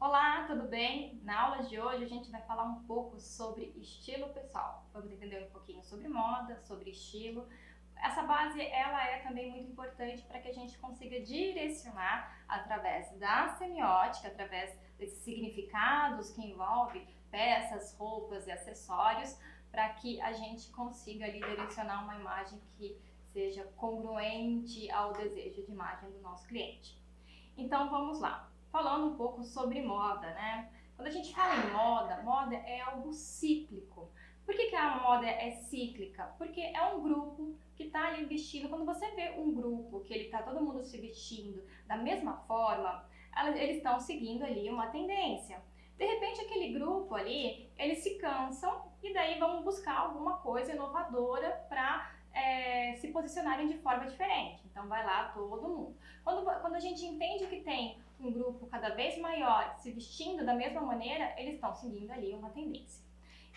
Olá, tudo bem? Na aula de hoje a gente vai falar um pouco sobre estilo pessoal. Vamos entender um pouquinho sobre moda, sobre estilo. Essa base ela é também muito importante para que a gente consiga direcionar através da semiótica, através desses significados que envolve peças, roupas e acessórios, para que a gente consiga ali direcionar uma imagem que seja congruente ao desejo de imagem do nosso cliente. Então vamos lá. Falando um pouco sobre moda, né? Quando a gente fala em moda, moda é algo cíclico. Por que a moda é cíclica? Porque é um grupo que está ali vestindo. Quando você vê um grupo que ele está todo mundo se vestindo da mesma forma, eles estão seguindo ali uma tendência. De repente aquele grupo ali, eles se cansam e daí vão buscar alguma coisa inovadora para se posicionarem de forma diferente. Então vai lá todo mundo. Quando a gente entende que tem um grupo cada vez maior se vestindo da mesma maneira, eles estão seguindo ali uma tendência.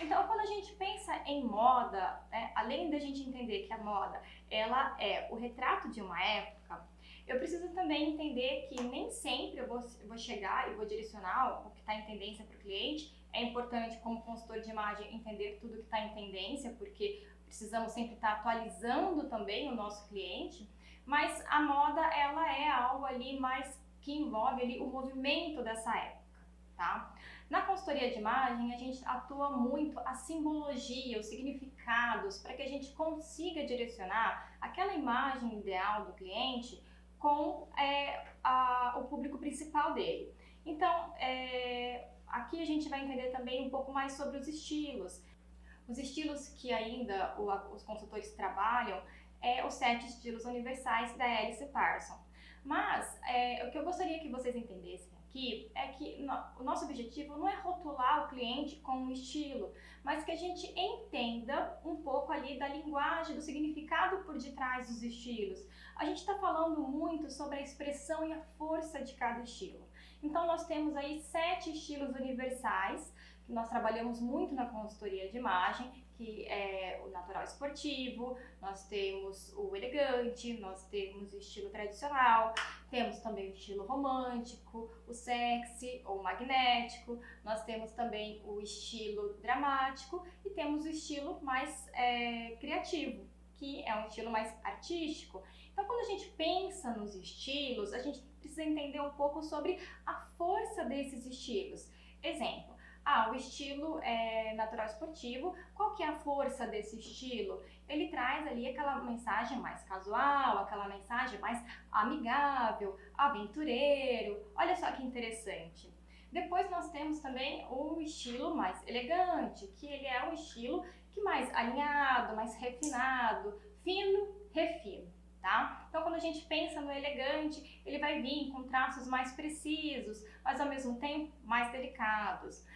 Então, quando a gente pensa em moda, né, além da gente entender que a moda ela é o retrato de uma época, eu preciso também entender que nem sempre eu vou chegar e vou direcionar o que está em tendência para o cliente. É importante, como consultor de imagem, entender tudo que está em tendência, porque precisamos sempre estar atualizando também o nosso cliente, mas a moda ela é algo ali mais que envolve ali o movimento dessa época, tá? Na consultoria de imagem, a gente atua muito a simbologia, os significados, para que a gente consiga direcionar aquela imagem ideal do cliente com o público principal dele. Então, aqui a gente vai entender também um pouco mais sobre os estilos. Os estilos que ainda os consultores trabalham os 7 estilos universais da Alice Parsons. Mas o que eu gostaria que vocês entendessem aqui é que o nosso objetivo não é rotular o cliente com um estilo, mas que a gente entenda um pouco ali da linguagem, do significado por detrás dos estilos. A gente está falando muito sobre a expressão e a força de cada estilo. Então nós temos aí 7 estilos universais, que nós trabalhamos muito na consultoria de imagem, que é o natural esportivo, nós temos o elegante, nós temos o estilo tradicional, temos também o estilo romântico, o sexy ou magnético, nós temos também o estilo dramático e temos o estilo mais criativo, que é um estilo mais artístico. Então, quando a gente pensa nos estilos, a gente precisa entender um pouco sobre a força desses estilos. Exemplo, o estilo natural esportivo, qual que é a força desse estilo? Ele traz ali aquela mensagem mais casual, aquela mensagem mais amigável, aventureiro. Olha só que interessante. Depois nós temos também o estilo mais elegante, que ele é um estilo que mais alinhado, mais refinado, fino, refino. Tá? Então, quando a gente pensa no elegante, ele vai vir com traços mais precisos, mas ao mesmo tempo mais delicados.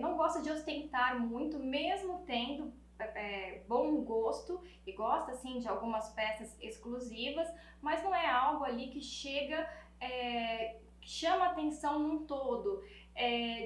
Não gosta de ostentar muito, mesmo tendo bom gosto e gosta assim de algumas peças exclusivas, mas não é algo ali que chega, que chama atenção num todo.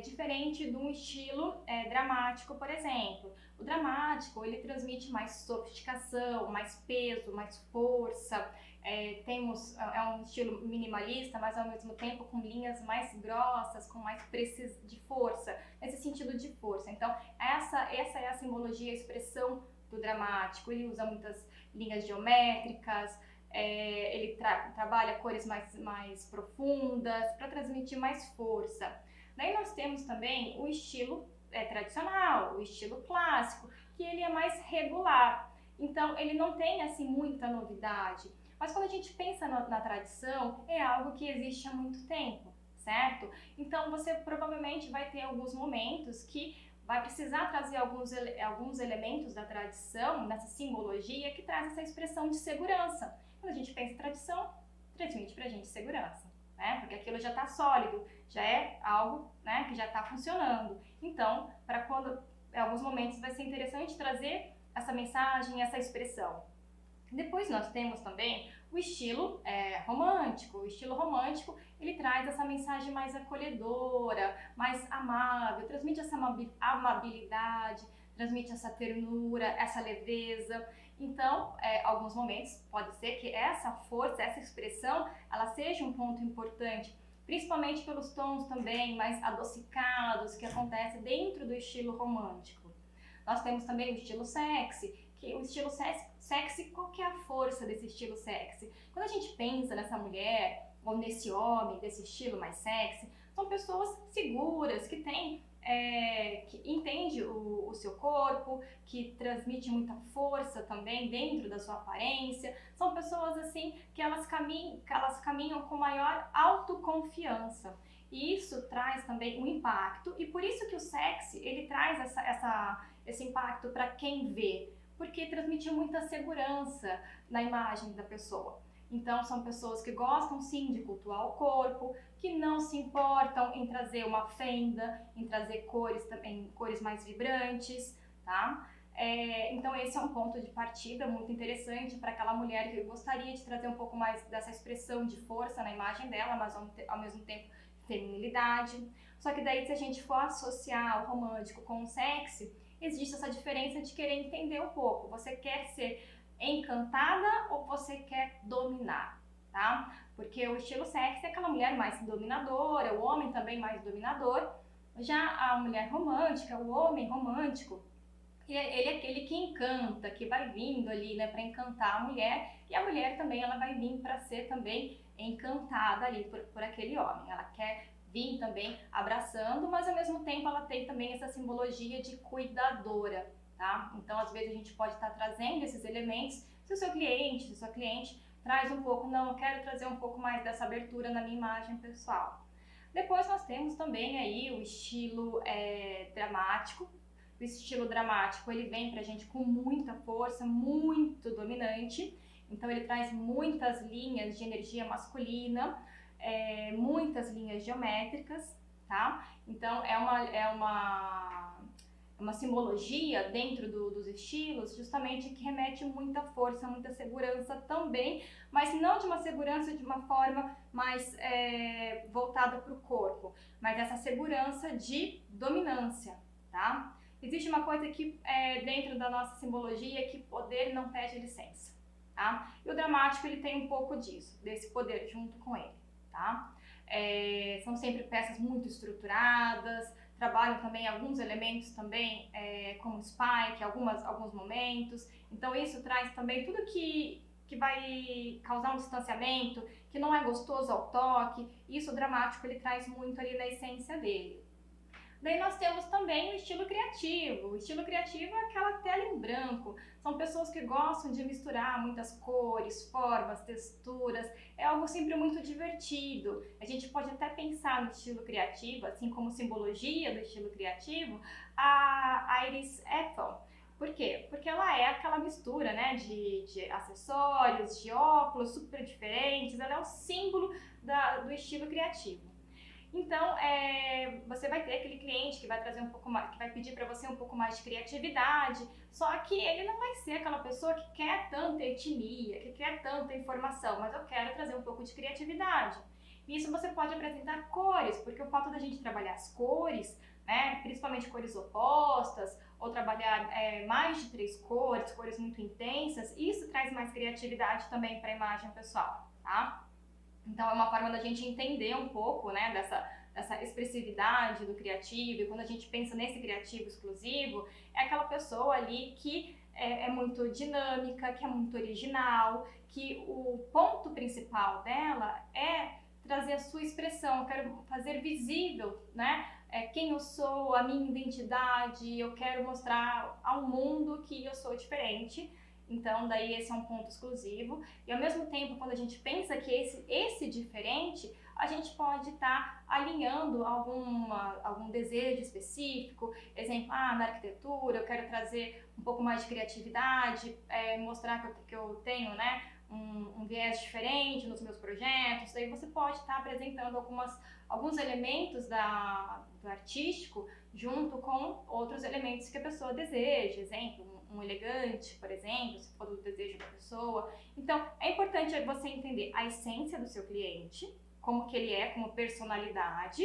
Diferente de um estilo dramático, por exemplo. O dramático, ele transmite mais sofisticação, mais peso, mais força. É um estilo minimalista, mas ao mesmo tempo com linhas mais grossas, com mais precisão de força, nesse sentido de força. Então, essa é a simbologia, a expressão do dramático. Ele usa muitas linhas geométricas, ele trabalha cores mais profundas para transmitir mais força. Daí nós temos também o estilo tradicional, o estilo clássico, que ele é mais regular. Então, ele não tem assim muita novidade. Mas quando a gente pensa na tradição, é algo que existe há muito tempo, certo? Então, você provavelmente vai ter alguns momentos que vai precisar trazer alguns elementos da tradição, nessa simbologia, que traz essa expressão de segurança. Quando a gente pensa em tradição, transmite pra gente segurança. Né? Porque aquilo já está sólido, já é algo, né, que já está funcionando. Então, para quando em alguns momentos vai ser interessante trazer essa mensagem, essa expressão. Depois nós temos também o estilo romântico. O estilo romântico, ele traz essa mensagem mais acolhedora, mais amável, transmite essa amabilidade, transmite essa ternura, essa leveza. Então, alguns momentos pode ser que essa força, essa expressão, ela seja um ponto importante principalmente pelos tons também mais adocicados que acontecem dentro do estilo romântico. Nós temos também o estilo sexy, que o estilo sexy, qual que é a força desse estilo sexy? Quando a gente pensa nessa mulher ou nesse homem, desse estilo mais sexy, são pessoas seguras, que têm que entende o seu corpo, que transmite muita força também dentro da sua aparência. São pessoas assim que elas caminham com maior autoconfiança. E isso traz também um impacto, e por isso que o sexy, ele traz esse impacto para quem vê, porque transmite muita segurança na imagem da pessoa. Então são pessoas que gostam sim de cultuar o corpo, que não se importam em trazer uma fenda, em trazer cores mais vibrantes, tá? Então esse é um ponto de partida muito interessante para aquela mulher que gostaria de trazer um pouco mais dessa expressão de força na imagem dela, mas ao mesmo tempo feminilidade. Só que daí, se a gente for associar o romântico com o sexy, existe essa diferença de querer entender um pouco. Você quer ser encantada ou você quer dominar, tá? Porque o estilo sexy é aquela mulher mais dominadora, o homem também mais dominador. Já a mulher romântica, o homem romântico, ele é aquele que encanta, que vai vindo ali, né, para encantar a mulher, e a mulher também, ela vai vir para ser também encantada ali por aquele homem. Ela quer vir também abraçando, mas ao mesmo tempo ela tem também essa simbologia de cuidadora, tá? Então, às vezes a gente pode estar trazendo esses elementos, se o seu cliente, se a sua cliente traz um pouco, não, eu quero trazer um pouco mais dessa abertura na minha imagem pessoal. Depois nós temos também aí o estilo dramático. O estilo dramático, ele vem pra gente com muita força, muito dominante. Então ele traz muitas linhas de energia masculina, muitas linhas geométricas, tá? Então é uma simbologia dentro dos estilos, justamente que remete muita força, muita segurança também, mas não de uma segurança de uma forma mais voltada para o corpo, mas essa segurança de dominância, tá? Existe uma coisa que dentro da nossa simbologia, que poder não pede licença, tá? E o dramático, ele tem um pouco disso, desse poder junto com ele, tá? São sempre peças muito estruturadas, trabalham também alguns elementos também, como spike, alguns momentos. Então isso traz também tudo que vai causar um distanciamento, que não é gostoso ao toque. Isso o dramático, ele traz muito ali na essência dele. Daí nós temos também o estilo criativo. O estilo criativo é aquela tela em branco. São pessoas que gostam de misturar muitas cores, formas, texturas. É algo sempre muito divertido. A gente pode até pensar no estilo criativo, assim como simbologia do estilo criativo, a Iris Apfel. Por quê? Porque ela é aquela mistura, né, de acessórios, de óculos super diferentes. Ela é o símbolo do estilo criativo. Então, você vai ter aquele cliente que vai trazer um pouco mais, que vai pedir para você um pouco mais de criatividade, só que ele não vai ser aquela pessoa que quer tanta etnia, que quer tanta informação, mas eu quero trazer um pouco de criatividade. Nisso você pode apresentar cores, porque o fato da gente trabalhar as cores, né, principalmente cores opostas, ou trabalhar mais de 3 cores, cores muito intensas, isso traz mais criatividade também para a imagem pessoal, tá? Então é uma forma da gente entender um pouco, né, dessa expressividade do criativo. E quando a gente pensa nesse criativo exclusivo, é aquela pessoa ali que é muito dinâmica, que é muito original, que o ponto principal dela é trazer a sua expressão. Eu quero fazer visível, né, quem eu sou, a minha identidade. Eu quero mostrar ao mundo que eu sou diferente. Então, daí esse é um ponto exclusivo. E ao mesmo tempo, quando a gente pensa que esse diferente, a gente pode estar alinhando algum desejo específico. Exemplo, na arquitetura, eu quero trazer um pouco mais de criatividade, mostrar que eu tenho, né, um viés diferente nos meus projetos. Daí você pode estar apresentando alguns elementos do artístico junto com outros elementos que a pessoa deseja. Exemplo, um elegante, por exemplo, se for do desejo da pessoa. Então, é importante você entender a essência do seu cliente, como que ele é como personalidade,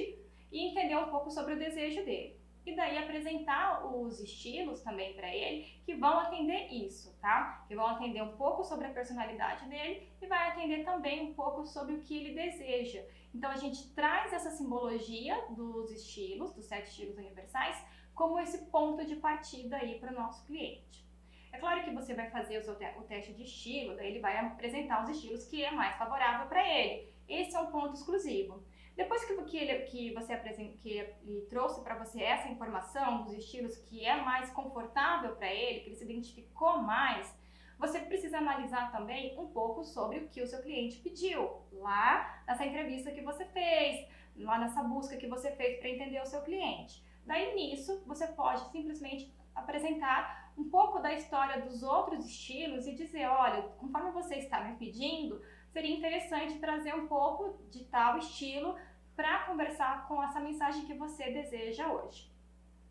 e entender um pouco sobre o desejo dele. e daí apresentar os estilos também para ele que vão atender isso, tá? Que vão atender um pouco sobre a personalidade dele e vai atender também um pouco sobre o que ele deseja. Então a gente traz essa simbologia dos estilos, dos 7 estilos universais, como esse ponto de partida aí para o nosso cliente. É claro que você vai fazer o teste de estilo, daí ele vai apresentar os estilos que é mais favorável para ele. Esse é um ponto exclusivo. Depois que ele trouxe para você essa informação dos estilos que é mais confortável para ele, que ele se identificou mais, você precisa analisar também um pouco sobre o que o seu cliente pediu lá nessa entrevista que você fez, lá nessa busca que você fez para entender o seu cliente. Daí nisso você pode simplesmente apresentar um pouco da história dos outros estilos e dizer, olha, conforme você está me pedindo, seria interessante trazer um pouco de tal estilo para conversar com essa mensagem que você deseja hoje,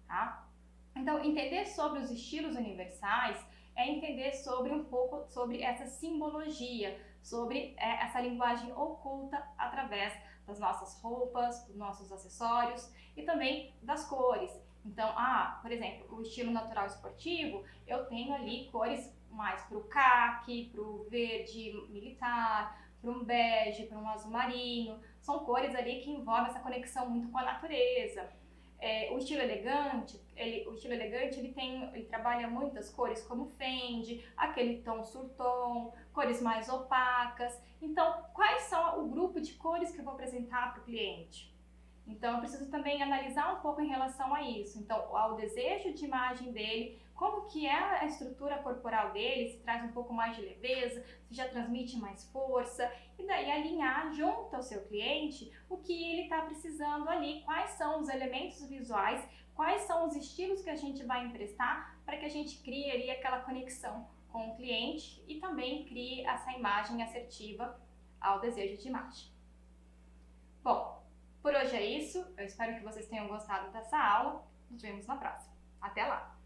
tá? Então, entender sobre os estilos universais é entender sobre um pouco sobre essa simbologia, sobre essa linguagem oculta através das nossas roupas, dos nossos acessórios e também das cores. Então, por exemplo, o estilo natural esportivo, eu tenho ali cores mais para o caqui, para o verde militar, para um bege, para um azul marinho. São cores ali que envolvem essa conexão muito com a natureza. O estilo elegante, ele trabalha muitas cores como Fendi, aquele tom surtom, cores mais opacas. Então, quais são o grupo de cores que eu vou apresentar para o cliente? Então, eu preciso também analisar um pouco em relação a isso. Então, ao desejo de imagem dele, como que é a estrutura corporal dele, se traz um pouco mais de leveza, se já transmite mais força, e daí alinhar junto ao seu cliente o que ele está precisando ali, quais são os elementos visuais, quais são os estilos que a gente vai emprestar para que a gente crie ali aquela conexão com o cliente e também crie essa imagem assertiva ao desejo de imagem. Bom, por hoje é isso, eu espero que vocês tenham gostado dessa aula, nos vemos na próxima. Até lá!